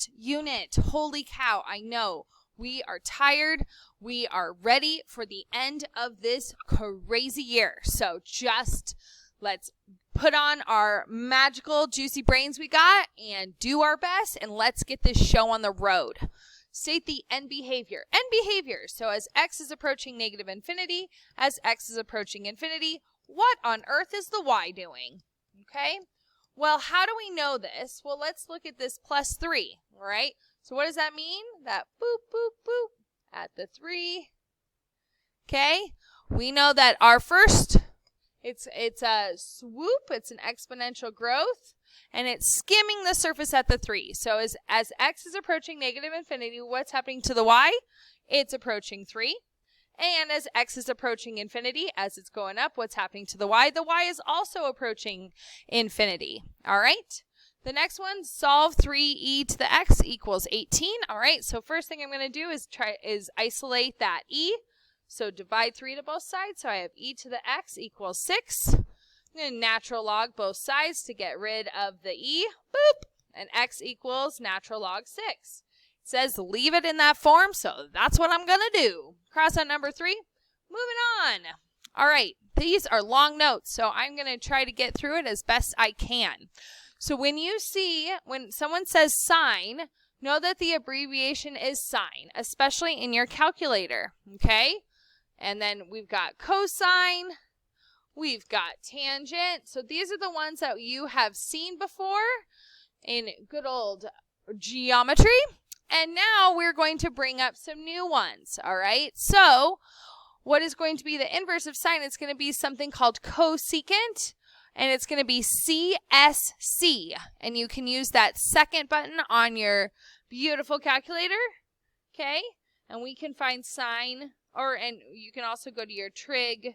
last unit. Holy cow, I know. We are tired. We are ready for the end of this crazy year. So just let's put on our magical juicy brains we got and do our best, and let's get this show on the road. State the end behavior. End behavior. So as x is approaching negative infinity, as x is approaching infinity, what on earth is the y doing? Okay? Well, how do we know this? Well, let's look at this plus 3, all right? So what does that mean? That boop, boop, boop at the 3. Okay? We know that our first, it's a swoop, it's an exponential growth, and it's skimming the surface at the 3. So as x is approaching negative infinity, what's happening to the y? It's approaching 3. And as x is approaching infinity, as it's going up, what's happening to the y? The y is also approaching infinity. All right? The next one, solve 3e to the x equals 18. All right, so first thing I'm going to do is isolate that e. So divide 3 to both sides. So I have e to the x equals 6. I'm going to natural log both sides to get rid of the e. Boop. And x equals natural log 6. It says leave it in that form, so that's what I'm going to do. Cross out number 3. Moving on. All right, these are long notes, so I'm going to try to get through it as best I can. So when someone says sine, know that the abbreviation is sine, especially in your calculator, okay? And then we've got cosine, we've got tangent. So these are the ones that you have seen before in good old geometry. And now we're going to bring up some new ones, all right? So what is going to be the inverse of sine? It's going to be something called cosecant, and it's going to be CSC. And you can use that second button on your beautiful calculator, okay? And we can find sine, and you can also go to your trig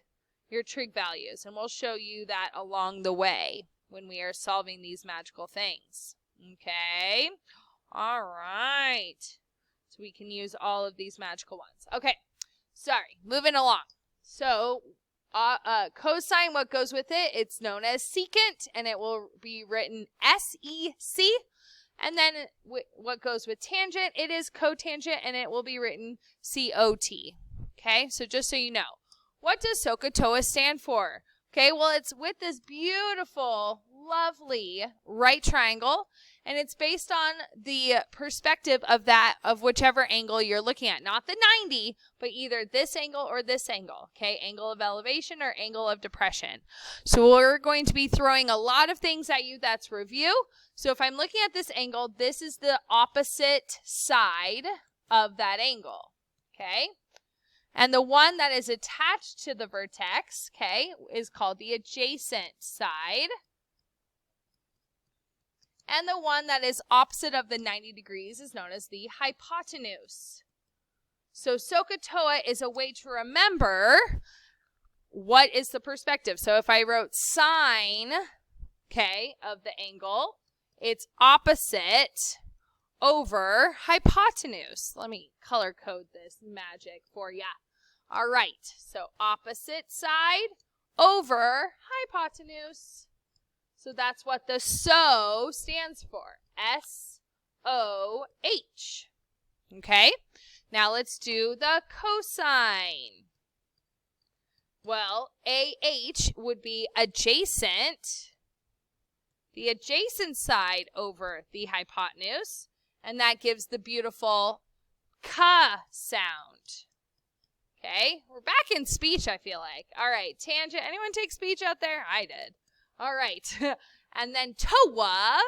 values, and we'll show you that along the way when we are solving these magical things, okay? All right. So we can use all of these magical ones. Okay. Sorry. Moving along. So cosine, what goes with it? It's known as secant, and it will be written SEC. And then what goes with tangent? It is cotangent, and it will be written COT. Okay. So just so you know. What does SOHCAHTOA stand for? Okay. Well, it's with this beautiful, lovely right triangle. And it's based on the perspective of whichever angle you're looking at. Not the 90, but either this angle or this angle. Okay, angle of elevation or angle of depression. So we're going to be throwing a lot of things at you. That's review. So if I'm looking at this angle, this is the opposite side of that angle. Okay, and the one that is attached to the vertex, okay, is called the adjacent side. And the one that is opposite of the 90 degrees is known as the hypotenuse. So SOHCAHTOA is a way to remember what is the perspective. So if I wrote sine, okay, of the angle, it's opposite over hypotenuse. Let me color code this magic for ya. All right, so opposite side over hypotenuse. So that's what the SO stands for, S-O-H. Okay, now let's do the cosine. Well, AH would be adjacent, the adjacent side over the hypotenuse, and that gives the beautiful ka sound. Okay, we're back in speech, I feel like. All right, tangent. Anyone take speech out there? I did. All right, and then TOA,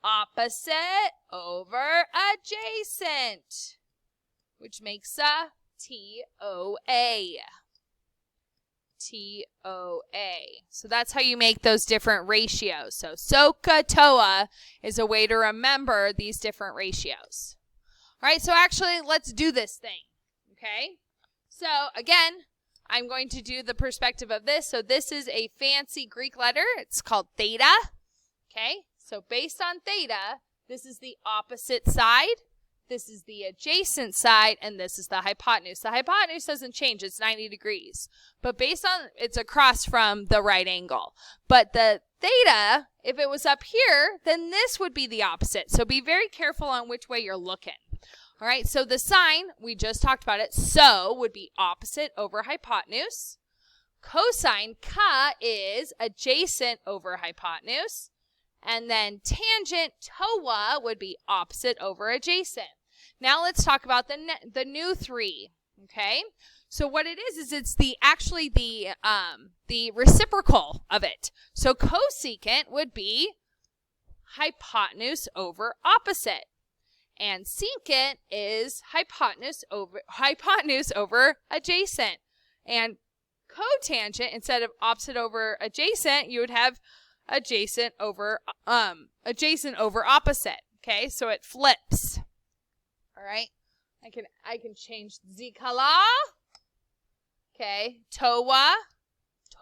opposite over adjacent, which makes a TOA. TOA. So that's how you make those different ratios. So SOHCAHTOA is a way to remember these different ratios. All right, so actually, let's do this thing, okay? So again, I'm going to do the perspective of this. So this is a fancy Greek letter. It's called theta. Okay, so based on theta, this is the opposite side. this is the adjacent side, and this is the hypotenuse. The hypotenuse doesn't change. It's 90 degrees. But based on, it's across from the right angle. But the theta, if it was up here, then this would be the opposite. So be very careful on which way you're looking. All right, so the sine, we just talked about it, so would be opposite over hypotenuse. Cosine, ka, is adjacent over hypotenuse. And then tangent, toa, would be opposite over adjacent. Now let's talk about the new three, okay? So what it is it's actually the reciprocal of it. So cosecant would be hypotenuse over opposite. And secant is hypotenuse over adjacent. And cotangent, instead of opposite over adjacent, you would have adjacent over opposite. Okay, so it flips. All right, I can change the color. Okay, toa,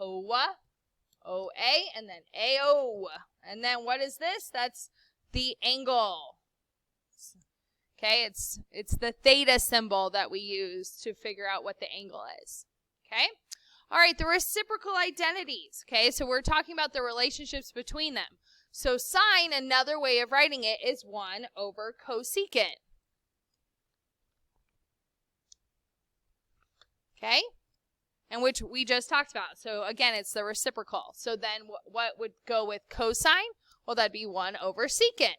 oa, and then ao, and then what is this? That's the angle. Okay, it's the theta symbol that we use to figure out what the angle is. Okay. All right, the reciprocal identities, okay? So we're talking about the relationships between them. So sine, another way of writing it, is 1 over cosecant. Okay? And which we just talked about. So again, it's the reciprocal. So then what would go with cosine? Well, that'd be 1 over secant.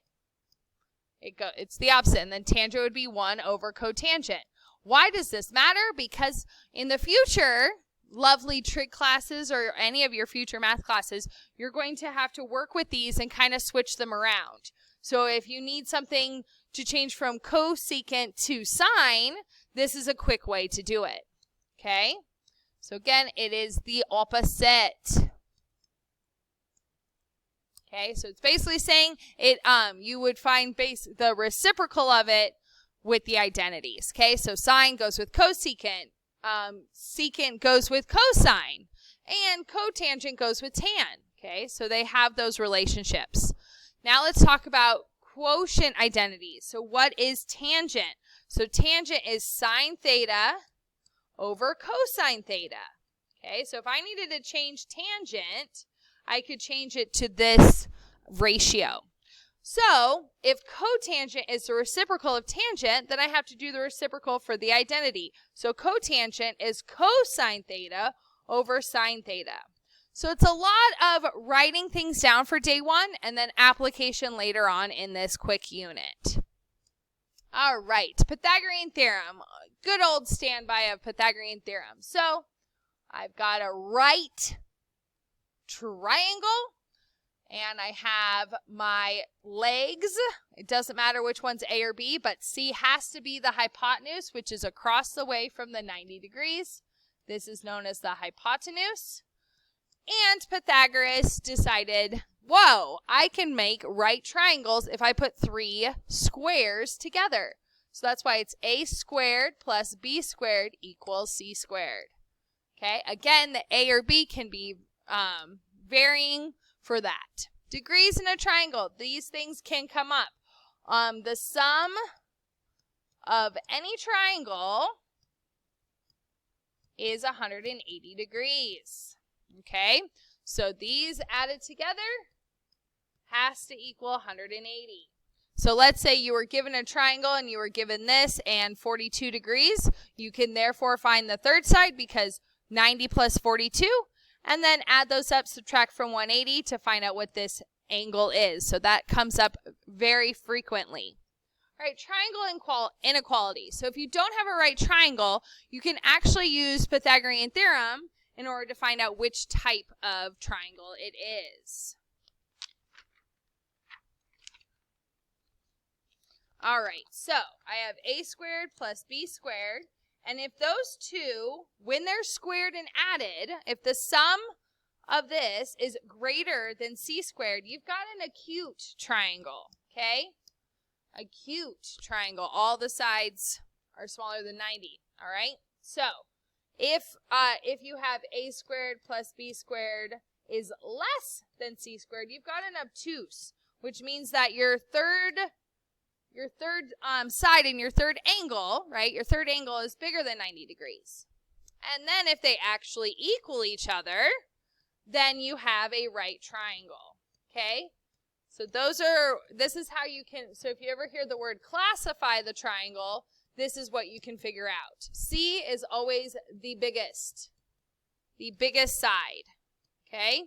It's the opposite. And then tangent would be 1 over cotangent. Why does this matter? Because in the future, lovely trig classes or any of your future math classes, you're going to have to work with these and kind of switch them around. So if you need something to change from cosecant to sine, this is a quick way to do it. Okay? So again, it is the opposite. Okay, so it's basically saying it you would find the reciprocal of it with the identities. Okay, so sine goes with cosecant. Secant goes with cosine, and cotangent goes with tan. Okay, so they have those relationships. Now let's talk about quotient identities. So what is tangent? So tangent is sine theta over cosine theta. Okay, so if I needed to change tangent, I could change it to this ratio. So if cotangent is the reciprocal of tangent, then I have to do the reciprocal for the identity. So cotangent is cosine theta over sine theta. So it's a lot of writing things down for day 1 and then application later on in this quick unit. All right, Pythagorean theorem. Good old standby of Pythagorean theorem. So I've got a right triangle. And I have my legs. It doesn't matter which one's A or B, but C has to be the hypotenuse, which is across the way from the 90 degrees. This is known as the hypotenuse. And Pythagoras decided, whoa, I can make right triangles if I put 3 squares together. So that's why it's A squared plus B squared equals C squared. Okay, again, the A or B can be varying for that. Degrees in a triangle. These things can come up. The sum of any triangle is 180 degrees. Okay? So these added together has to equal 180. So let's say you were given a triangle and you were given this and 42 degrees. You can therefore find the third side because 90 plus 42. And then add those up, subtract from 180 to find out what this angle is. So that comes up very frequently. All right, triangle inequality. So if you don't have a right triangle, you can actually use Pythagorean theorem in order to find out which type of triangle it is. All right, so I have a squared plus b squared. And if those two, when they're squared and added, if the sum of this is greater than c squared, you've got an acute triangle, okay? Acute triangle. All the sides are smaller than 90, all right? So if you have a squared plus b squared is less than c squared, you've got an obtuse, which means that your third side and your third angle, right? Your third angle is bigger than 90 degrees. And then if they actually equal each other, then you have a right triangle, okay? So this is how you can, so if you ever hear the word classify the triangle, this is what you can figure out. C is always the biggest side, okay?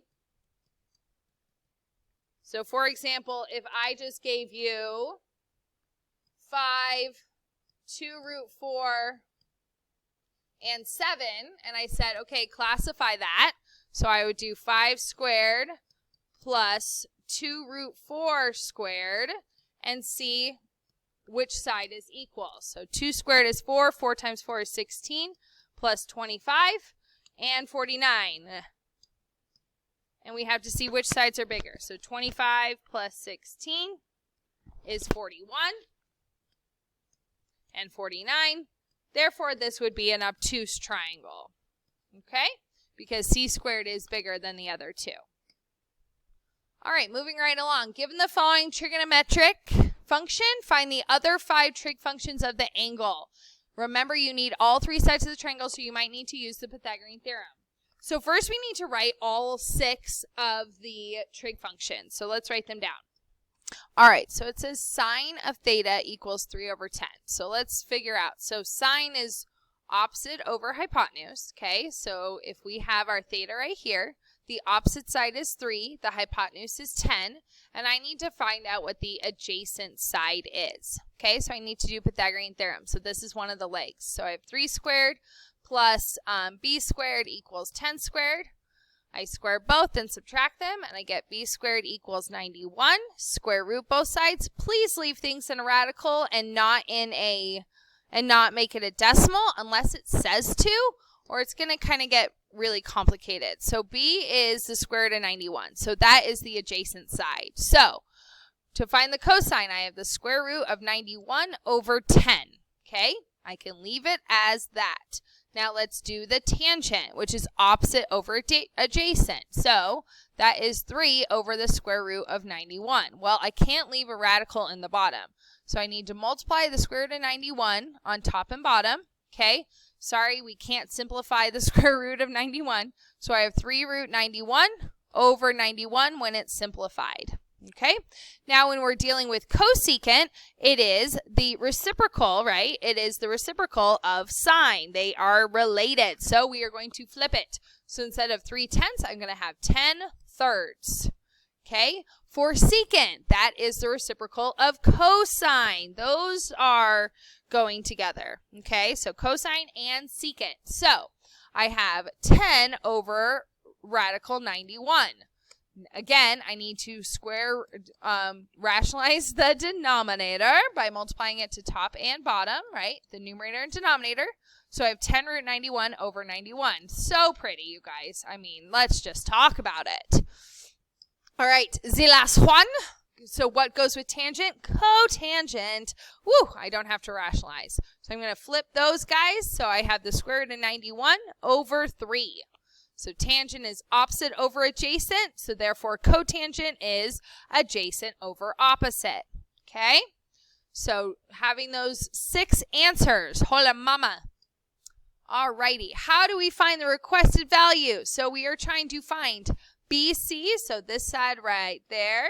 So for example, if I just gave you 5, 2 root 4, and 7, and I said, okay, classify that. So I would do 5 squared plus 2 root 4 squared and see which side is equal. So 2 squared is 4, 4 times 4 is 16, plus 25, and 49. And we have to see which sides are bigger. So 25 plus 16 is 41, and 49. Therefore, this would be an obtuse triangle, okay? Because c squared is bigger than the other two. All right, moving right along. Given the following trigonometric function, find the other 5 trig functions of the angle. Remember, you need all 3 sides of the triangle, so you might need to use the Pythagorean theorem. So first, we need to write all 6 of the trig functions. So let's write them down. All right, so it says sine of theta equals 3 over 10. So let's figure out. So sine is opposite over hypotenuse, okay? So if we have our theta right here, the opposite side is 3, the hypotenuse is 10, and I need to find out what the adjacent side is, okay? So I need to do Pythagorean theorem. So this is one of the legs. So I have 3 squared plus b squared equals 10 squared. I square both and subtract them, and I get b squared equals 91. Square root both sides. Please leave things in a radical and not make it a decimal unless it says to, or it's going to kind of get really complicated. So b is the square root of 91. So that is the adjacent side. So to find the cosine, I have the square root of 91 over 10. Okay? I can leave it as that. Now let's do the tangent, which is opposite over adjacent. So that is 3 over the square root of 91. Well, I can't leave a radical in the bottom. So I need to multiply the square root of 91 on top and bottom. Okay? Sorry, we can't simplify the square root of 91. So I have 3 root 91 over 91 when it's simplified. Okay, now when we're dealing with cosecant, it is the reciprocal, right? It is the reciprocal of sine. They are related. So we are going to flip it. So instead of 3/10, I'm going to have 10/3. Okay, for secant, that is the reciprocal of cosine. Those are going together. Okay, so cosine and secant. So I have 10 over radical 91. Again, I need to rationalize the denominator by multiplying it to top and bottom, right? The numerator and denominator. So I have 10 root 91 over 91. So pretty, you guys. I mean, let's just talk about it. All right, the last one. So what goes with tangent? Cotangent. Woo, I don't have to rationalize. So I'm going to flip those guys. So I have the square root of 91 over 3. So tangent is opposite over adjacent, so therefore cotangent is adjacent over opposite, okay? So having those 6 answers, hola mama. Alrighty, how do we find the requested value? So we are trying to find BC, so this side right there,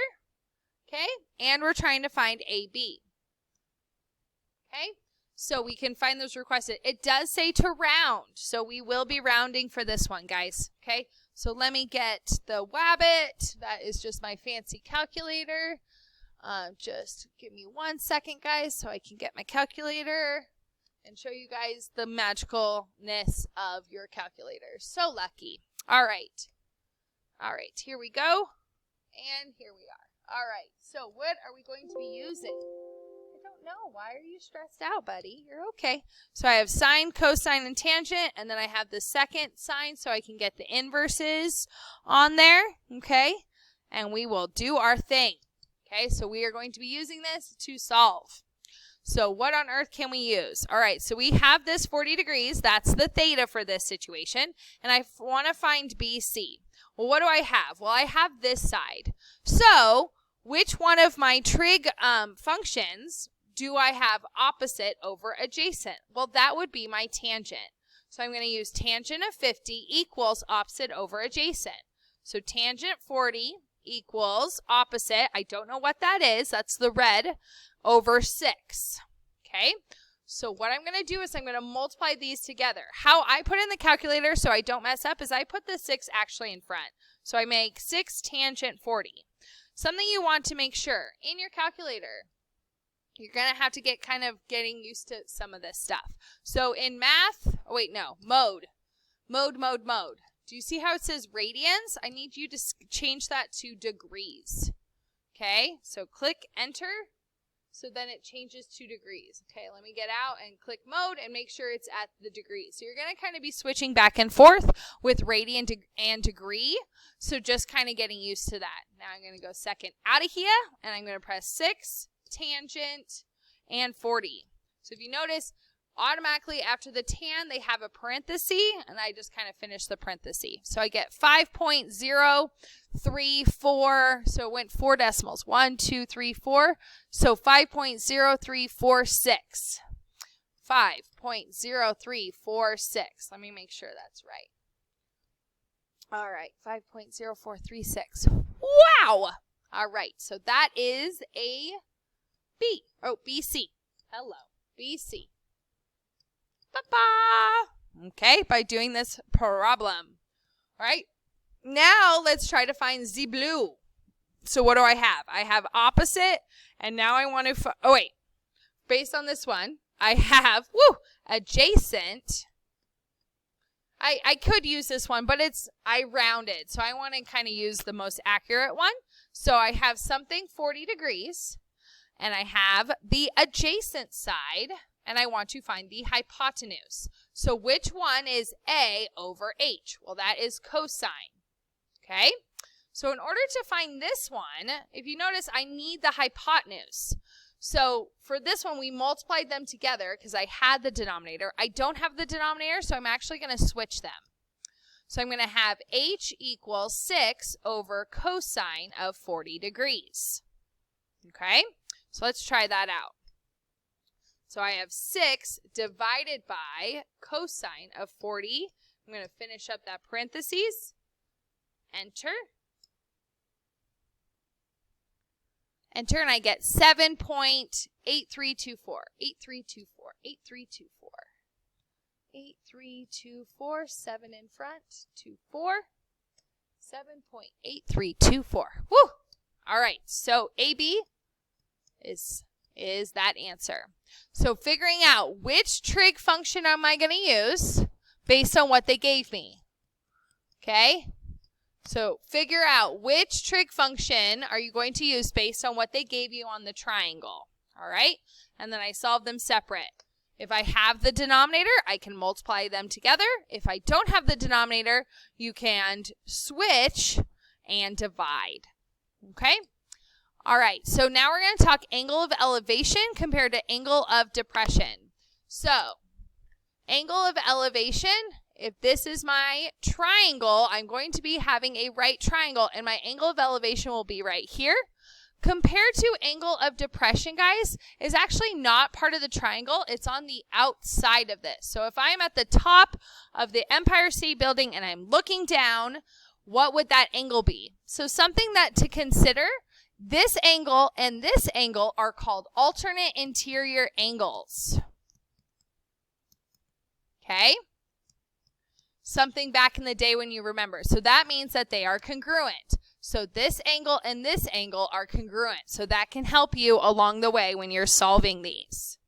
okay? And we're trying to find AB, okay? So we can find those requested. It does say to round, so we will be rounding for this one, guys. Okay, so let me get the Wabbit. That is just my fancy calculator. Just give me 1 second, guys, so I can get my calculator and show you guys the magicalness of your calculator. So lucky. All right. All right, here we go. And here we are. All right, so what are we going to be using? No, why are you stressed out, buddy? You're okay. So I have sine, cosine, and tangent, and then I have the second sine so I can get the inverses on there, okay? And we will do our thing, okay? So we are going to be using this to solve. So what on earth can we use? All right, so we have this 40 degrees. That's the theta for this situation, and I want to find BC. Well, what do I have? Well, I have this side. So which one of my trig functions do I have opposite over adjacent? Well, that would be my tangent. So I'm going to use tangent of 50 equals opposite over adjacent. So tangent 40 equals opposite, I don't know what that is, that's the red, over 6. Okay? So what I'm going to do is I'm going to multiply these together. How I put in the calculator so I don't mess up is I put the 6 actually in front. So I make 6 tangent 40. Something you want to make sure in your calculator, you're going to have to get kind of getting used to some of this stuff. So in math, oh wait, no, mode. Do you see how it says radians? I need you to change that to degrees. Okay, so click enter. So then it changes to degrees. Okay, let me get out and click mode and make sure it's at the degree. So you're going to kind of be switching back and forth with radian and degree. So just kind of getting used to that. Now I'm going to go second out of here and I'm going to press 6, tangent, and 40. So if you notice, automatically after the tan, they have a parenthesis, and I just kind of finish the parenthesis. So I get 5.034, so it went 4 decimals. 1, 2, 3, 4. So 5.0346. 5.0346. Let me make sure that's right. All right, 5.0436. Wow! All right, so that is a B. Oh, BC. Hello, BC. Okay, by doing this problem. All right, now let's try to find the blue. So what do I have? I have opposite, and now I want to, oh wait, based on this one, I have, adjacent. I could use this one, but I rounded, so I want to kind of use the most accurate one. So I have something 40 degrees, and I have the adjacent side, and I want to find the hypotenuse. So which one is A over H? Well, that is cosine. Okay? So in order to find this one, if you notice, I need the hypotenuse. So for this one, we multiplied them together because I had the denominator. I don't have the denominator, so I'm actually going to switch them. So I'm going to have H equals 6 over cosine of 40 degrees. Okay? So let's try that out. So I have 6 divided by cosine of 40. I'm going to finish up that parentheses. Enter. Enter, and I get 7.8324. 8324. 8324. 8324. 7 in front. 24. 7.8324. Woo! All right. So AB is that answer. So figuring out which trig function am I going to use based on what they gave me. Okay? So figure out which trig function are you going to use based on what they gave you on the triangle. All right? And then I solve them separate. If I have the denominator, I can multiply them together. If I don't have the denominator, you can switch and divide. Okay? All right, so now we're going to talk angle of elevation compared to angle of depression. So, angle of elevation, if this is my triangle, I'm going to be having a right triangle, and my angle of elevation will be right here. Compared to angle of depression, guys, is actually not part of the triangle. It's on the outside of this. So if I'm at the top of the Empire State Building and I'm looking down, what would that angle be? So something that to consider, this angle and this angle are called alternate interior angles. Okay? Something back in the day when you remember. So that means that they are congruent. So this angle and this angle are congruent. So that can help you along the way when you're solving these.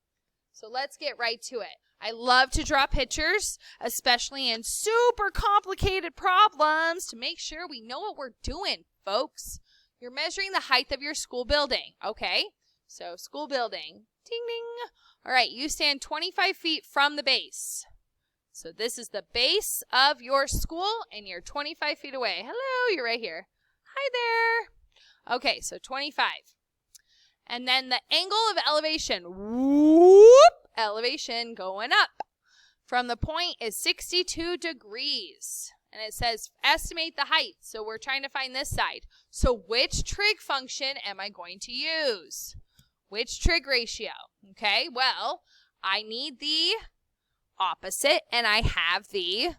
So let's get right to it. I love to draw pictures, especially in super complicated problems, to make sure we know what we're doing, folks. You're measuring the height of your school building. Okay, so school building. Ding, ding. All right, you stand 25 feet from the base. So this is the base of your school, and you're 25 feet away. Hello, you're right here. Hi there. Okay, so 25. And then the angle of elevation. Whoop, elevation going up. From the point is 62 degrees. And it says estimate the height. So we're trying to find this side. So which trig function am I going to use? Which trig ratio? Okay, well, I need the opposite, and I have the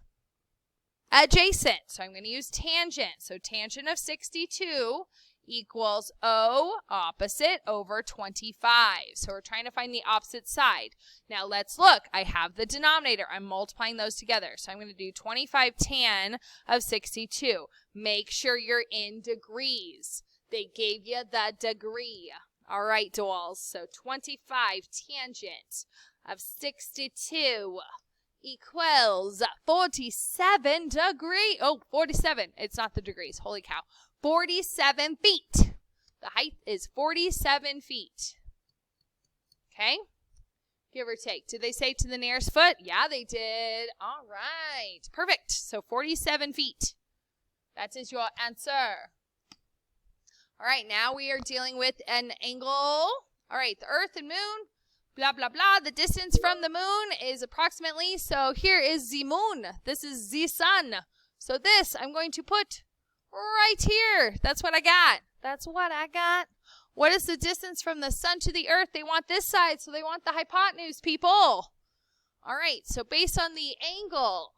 adjacent. So I'm going to use tangent. So tangent of 62 equals O opposite over 25. So we're trying to find the opposite side. Now let's look. I have the denominator. I'm multiplying those together. So I'm going to do 25 tan of 62. Make sure you're in degrees. They gave you the degree. All right, dolls. So 25 tangent of 62 equals 47 degrees. Oh, 47. It's not the degrees. Holy cow. 47 feet. The height is 47 feet. Okay? Give or take. Did they say to the nearest foot? Yeah, they did. All right. Perfect. So 47 feet. That is your answer. All right. Now we are dealing with an angle. All right. The Earth and Moon. Blah, blah, blah. The distance from the moon is approximately. So here is the moon. This is the sun. So this I'm going to put right here. That's what I got. That's what I got. What is the distance from the sun to the earth? They want this side, so they want the hypotenuse, people. All right, so based on the angle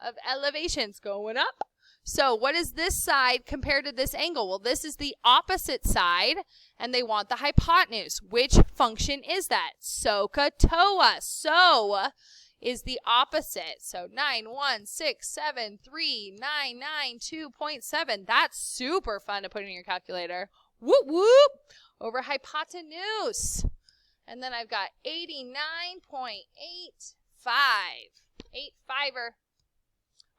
of elevations going up. So what is this side compared to this angle? Well, this is the opposite side, and they want the hypotenuse. Which function is that? SOHCAHTOA. So is the opposite. So 916739992.7. That's super fun to put in your calculator. Whoop, whoop. Over hypotenuse. And then I've got 89.85. 85er.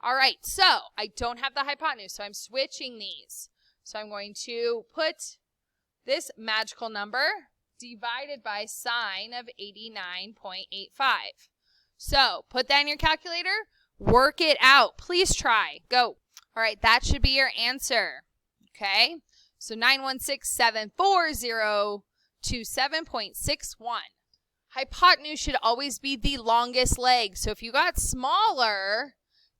All right, so I don't have the hypotenuse, so I'm switching these. So I'm going to put this magical number divided by sine of 89.85. So put that in your calculator. Work it out. Please try. Go. All right, that should be your answer. Okay. So 9167402.7.61. Hypotenuse should always be the longest leg. So if you got smaller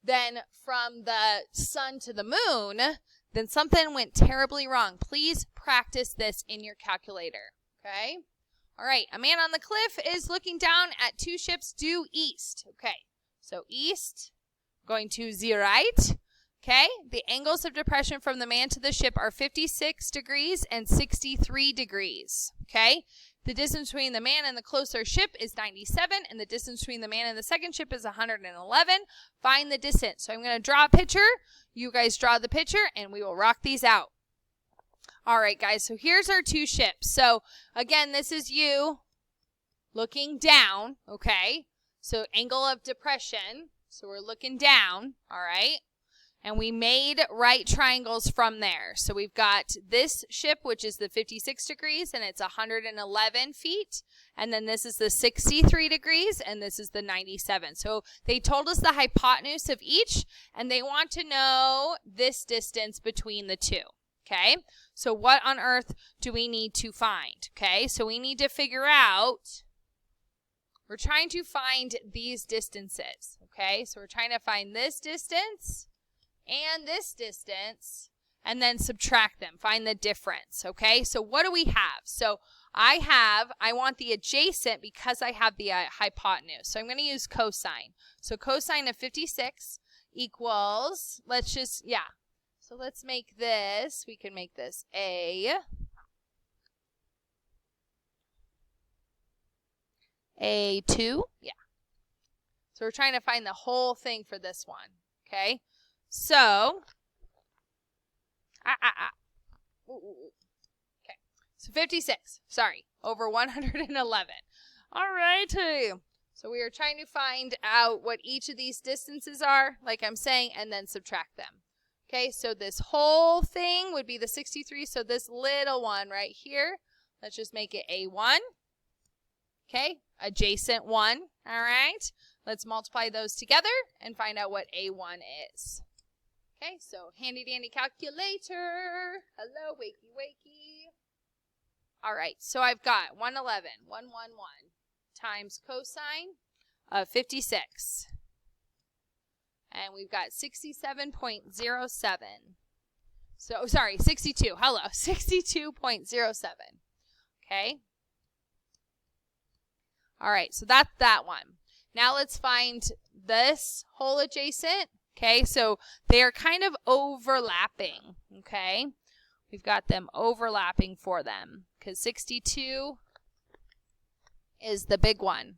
than from the sun to the moon, then something went terribly wrong. Please practice this in your calculator. Okay. All right, a man on the cliff is looking down at two ships due east. Okay, so east, going to the right. Okay, the angles of depression from the man to the ship are 56 degrees and 63 degrees. Okay, the distance between the man and the closer ship is 97, and the distance between the man and the second ship is 111. Find the distance. So I'm going to draw a picture. You guys draw the picture, and we will rock these out. All right, guys, so here's our two ships. So, again, this is you looking down, okay? So, angle of depression. So, we're looking down, all right? And we made right triangles from there. So, we've got this ship, which is the 56 degrees, and it's 111 feet. And then this is the 63 degrees, and this is the 97. So, they told us the hypotenuse of each, and they want to know this distance between the two. Okay, so what on earth do we need to find? Okay, so we need to figure out, we're trying to find these distances. Okay, so we're trying to find this distance and this distance and then subtract them, find the difference. Okay, so what do we have? So I want the adjacent because I have the hypotenuse. So I'm going to use cosine. So cosine of 56 equals, so let's make this, we can make this A2, yeah. So we're trying to find the whole thing for this one, okay? So, okay, so 56, over 111. All righty. So we are trying to find out what each of these distances are, like I'm saying, and then subtract them. Okay, so this whole thing would be the 63. So this little one right here, let's just make it A1. Okay, adjacent 1. All right, let's multiply those together and find out what A1 is. Okay, so handy dandy calculator. Hello, wakey, wakey. All right, so I've got 111 times cosine of 56. And we've got 67.07. So, sorry, 62. Hello, 62.07. Okay. All right, so that's that one. Now let's find this whole adjacent. Okay, so they are kind of overlapping. Okay, we've got them overlapping for them because 62 is the big one.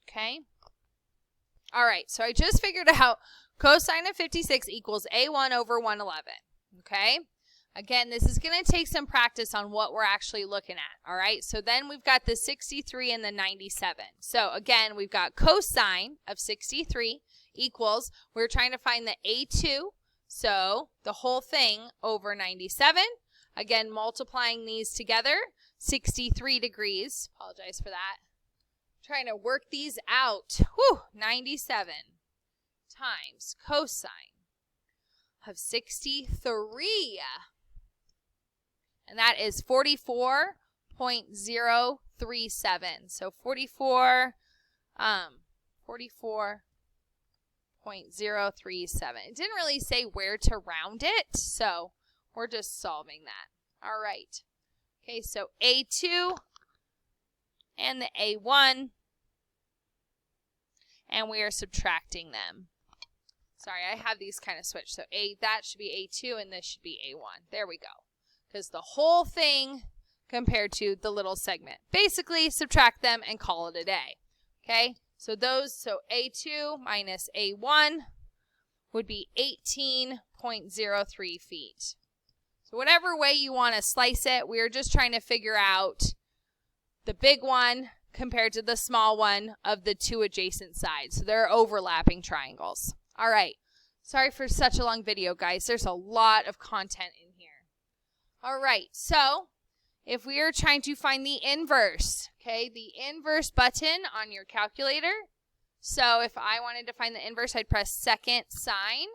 Okay. All right, so I just figured out cosine of 56 equals A1 over 111. Okay. Again, this is going to take some practice on what we're actually looking at. All right, so then we've got the 63 and the 97. So again, we've got cosine of 63 equals, we're trying to find the A2, so the whole thing over 97. Again, multiplying these together, 63 degrees. Apologize for that. Trying to work these out. Whew, 97 times cosine of 63. And that is 44.037. So 44.037. It didn't really say where to round it, so we're just solving that. All right. Okay, so A2 and the A1, and we are subtracting them. Sorry, I have these kind of switched. So that should be A2 and this should be A1. There we go. Because the whole thing compared to the little segment. Basically, subtract them and call it a day. Okay? So A2 minus A1 would be 18.03 feet. So whatever way you want to slice it, we're just trying to figure out the big one compared to the small one of the two adjacent sides. So they're overlapping triangles. All right. Sorry for such a long video, guys. There's a lot of content in here. All right. So if we are trying to find the inverse, okay, the inverse button on your calculator. So if I wanted to find the inverse, I'd press second sign,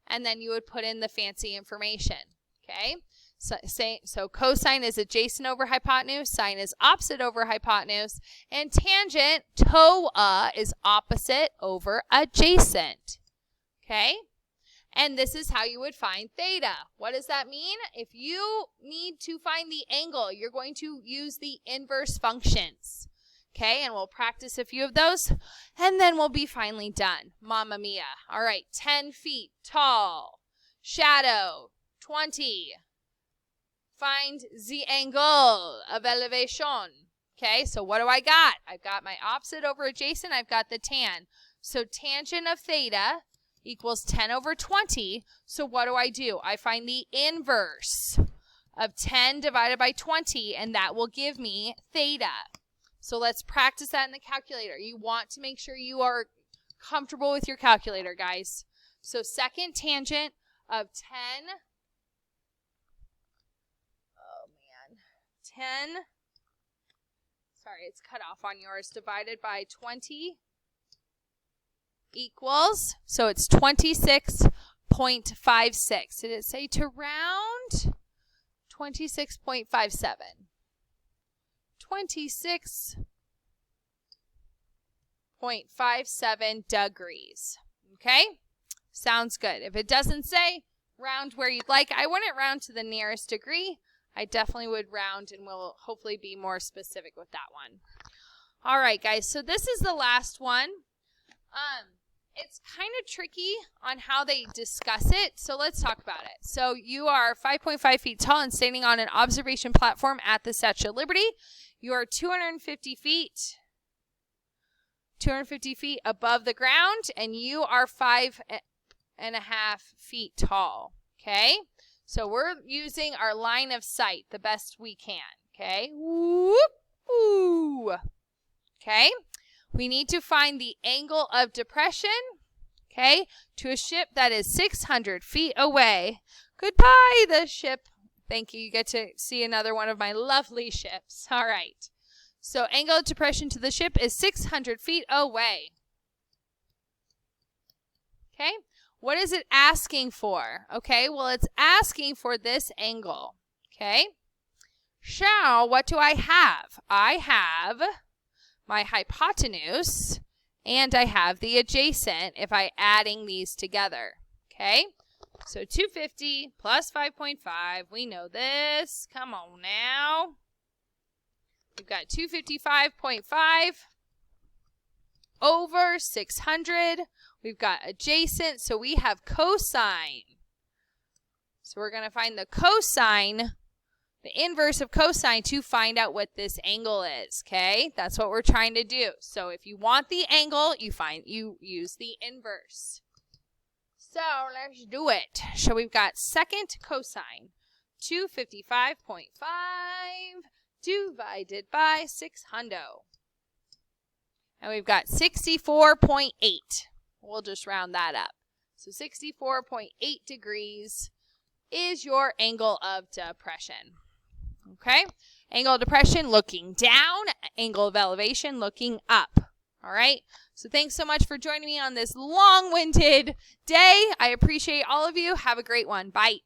and then you would put in the fancy information. Okay. So cosine is adjacent over hypotenuse, sine is opposite over hypotenuse, and tangent, TOA, is opposite over adjacent. Okay? And this is how you would find theta. What does that mean? If you need to find the angle, you're going to use the inverse functions. Okay? And we'll practice a few of those, and then we'll be finally done. Mamma mia. All right, 10 feet tall, shadow, 20. Find the angle of elevation. Okay, so what do I got? I've got my opposite over adjacent. I've got the tan. So tangent of theta equals 10 over 20. So what do? I find the inverse of 10 divided by 20, and that will give me theta. So let's practice that in the calculator. You want to make sure you are comfortable with your calculator, guys. So second tangent of 10. 10, sorry, it's cut off on yours, divided by 20 equals, so it's 26.56. Did it say to round? 26.57. 26.57 degrees. Okay? Sounds good. If it doesn't say, round where you'd like. I wouldn't round to the nearest degree. I definitely would round, and we'll hopefully be more specific with that one. All right, guys, so this is the last one. It's kind of tricky on how they discuss it, so let's talk about it. So you are 5.5 feet tall and standing on an observation platform at the Statue of Liberty. You are 250 feet above the ground, and you are 5.5 feet tall, okay? So we're using our line of sight the best we can, okay? Whoop, ooh. Okay? We need to find the angle of depression, okay, to a ship that is 600 feet away. Goodbye, the ship. Thank you. You get to see another one of my lovely ships. All right. So angle of depression to the ship is 600 feet away. Okay? What is it asking for? Okay, well, it's asking for this angle. Okay? So, what do I have? I have my hypotenuse, and I have the adjacent if I'm adding these together. Okay? So, 250 plus 5.5. We know this. Come on now. We've got 255.5 over 600. We've got adjacent, so we have cosine. So we're going to find the cosine, the inverse of cosine, to find out what this angle is, okay? That's what we're trying to do. So if you want the angle, you use the inverse. So let's do it. So we've got second cosine, 255.5 divided by 600. And we've got 64.8. We'll just round that up. So 64.8 degrees is your angle of depression. Okay? Angle of depression looking down, angle of elevation looking up. All right? So thanks so much for joining me on this long-winded day. I appreciate all of you. Have a great one. Bye.